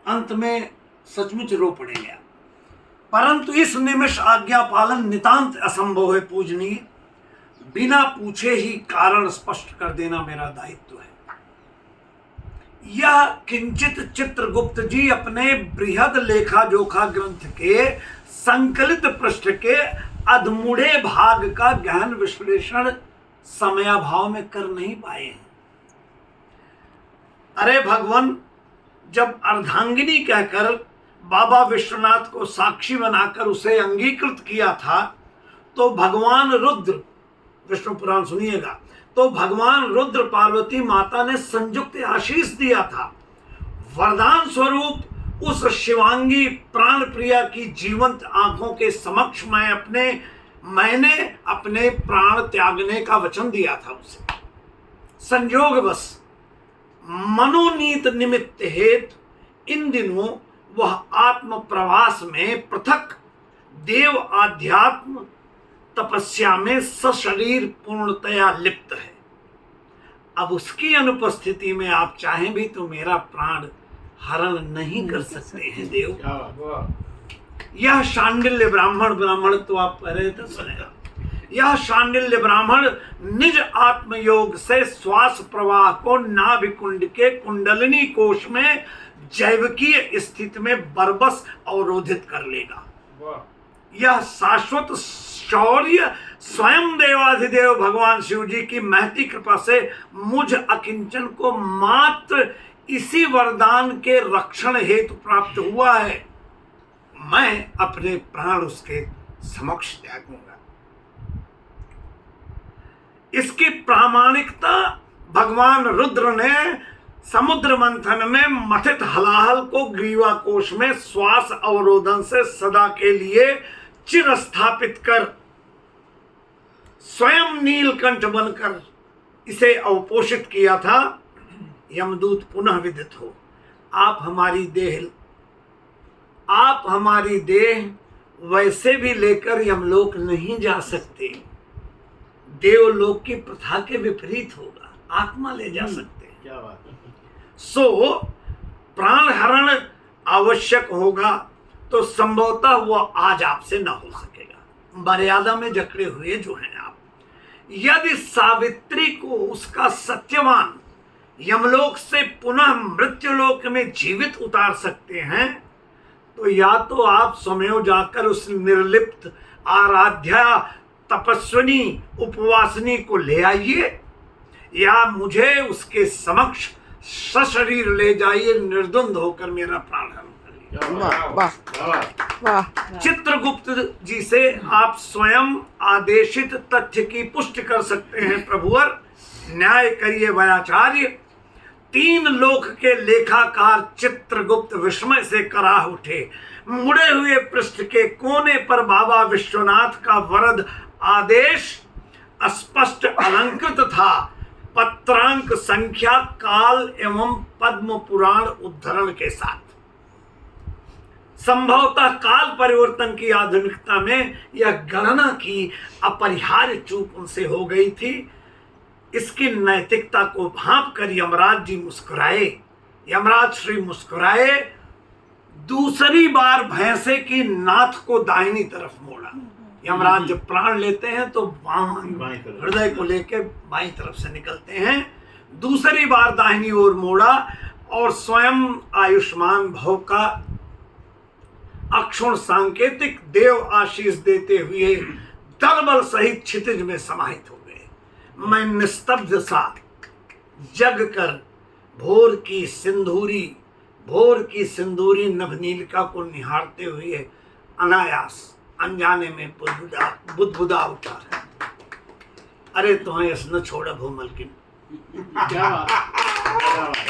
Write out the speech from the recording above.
अंत में सचमुच रो पड़ेंगे। परंतु इस निमिष आज्ञा पालन नितांत असंभव है पूजनीय, बिना पूछे ही कारण स्पष्ट कर देना मेरा दायित्व है। यह किंचित चित्रगुप्त जी अपने बृहद लेखा जोखा ग्रंथ के संकलित पृष्ठ के अधमुड़े भाग का गहन विश्लेषण समयाभाव में कर नहीं पाए हैं। अरे भगवान, जब अर्धांगिनी कहकर बाबा विश्वनाथ को साक्षी बनाकर उसे अंगीकृत किया था, तो भगवान रुद्र, विष्णु पुराण सुनिएगा, तो भगवान रुद्र पार्वती माता ने संयुक्त आशीष दिया था। वरदान स्वरूप उस शिवांगी प्राण प्रिया की जीवंत आंखों के समक्ष मैंने अपने प्राण त्यागने का वचन दिया था उसे। संयोगवश मनोनीत निमित्त हेतु इन दिनों वह आत्म प्रवास में पृथक देव आध्यात्म तपस्या में सशरीर पूर्णतया लिप्त है। अब उसकी अनुपस्थिति में आप चाहें भी तो मेरा प्राण हरण नहीं कर सकते हैं देव। यह शांडिल्य ब्राह्मण तो आप पहले तो सुनेगा। यह शांडिल्य ब्राह्मण निज आत्मयोग से श्वास प्रवाह को नाभिकुंड के कुंडलिनी कोश में जैविकीय स्थिति में बरबस अवरोधित कर लेगा। यह शाश्वत शौर्य स्वयं देवाधिदेव भगवान शिव जी की महती कृपा से मुझ अकिंचन को मात्र इसी वरदान के रक्षण हेतु प्राप्त हुआ है। मैं अपने प्राण उसके समक्ष त्यागूंगा। इसकी प्रामाणिकता भगवान रुद्र ने समुद्र मंथन में मथित हलाहल को ग्रीवा कोश में श्वास अवरोधन से सदा के लिए चिर स्थापित कर स्वयं नीलकंठ बनकर इसे अवपोषित किया था। यमदूत पुनः विदित हो, आप हमारी देह वैसे भी लेकर यमलोक नहीं जा सकते। देवलोक की प्रथा के विपरीत होगा, आत्मा ले जा सकते हैं। क्या बात है। सो प्राण हरण आवश्यक होगा तो संभवतः वह आज आपसे ना हो सकेगा। मर्यादा में जकड़े हुए जो हैं आप, यदि सावित्री को उसका सत्यवान यमलोक से पुनः मृत्युलोक में जीवित उतार सकते हैं, तो या तो आप स्वयं जाकर उस निर्लिप्त आराध्या तपस्विनी उपवासिनी को ले आइए, या मुझे उसके समक्ष सशरीर ले जाइए, निर्द्वंद होकर मेरा प्राण हरण करिए। चित्रगुप्त जी से आप स्वयं आदेशित तथ्य की पुष्टि कर सकते हैं प्रभुवर, न्याय करिए वयाचार्य। 3 लोक के लेखाकार चित्रगुप्त विस्मय से कराह उठे। मुड़े हुए पृष्ठ के कोने पर बाबा विश्वनाथ का वरद आदेश स्पष्ट अलंकृत था। पत्रांक संख्या काल एवं पद्म पुराण उद्धरण के साथ। संभवतः काल परिवर्तन की आधुनिकता में यह गणना की अपरिहार्य चूक उनसे हो गई थी। इसकी नैतिकता को भांप कर यमराज जी मुस्कुराए। यमराज श्री मुस्कुराए, दूसरी बार भैंसे की नाथ को दाहिनी तरफ मोड़ा। यमराज जब प्राण लेते हैं तो हृदय को लेकर बाईं तरफ से निकलते हैं। दूसरी बार दाहिनी ओर मोड़ा और स्वयं आयुष्मान भव का अक्षुण सांकेतिक देव आशीष देते हुए दलबल सहित क्षितिज में समाहित हो गए। मैं निस्तब्ध सा जग कर भोर की सिंदूरी नभनीलिका को निहारते हुए अनायास अनजाने में बुदबुदा उठा है। अरे तुम्हें न छोड़ा भो मलकिन।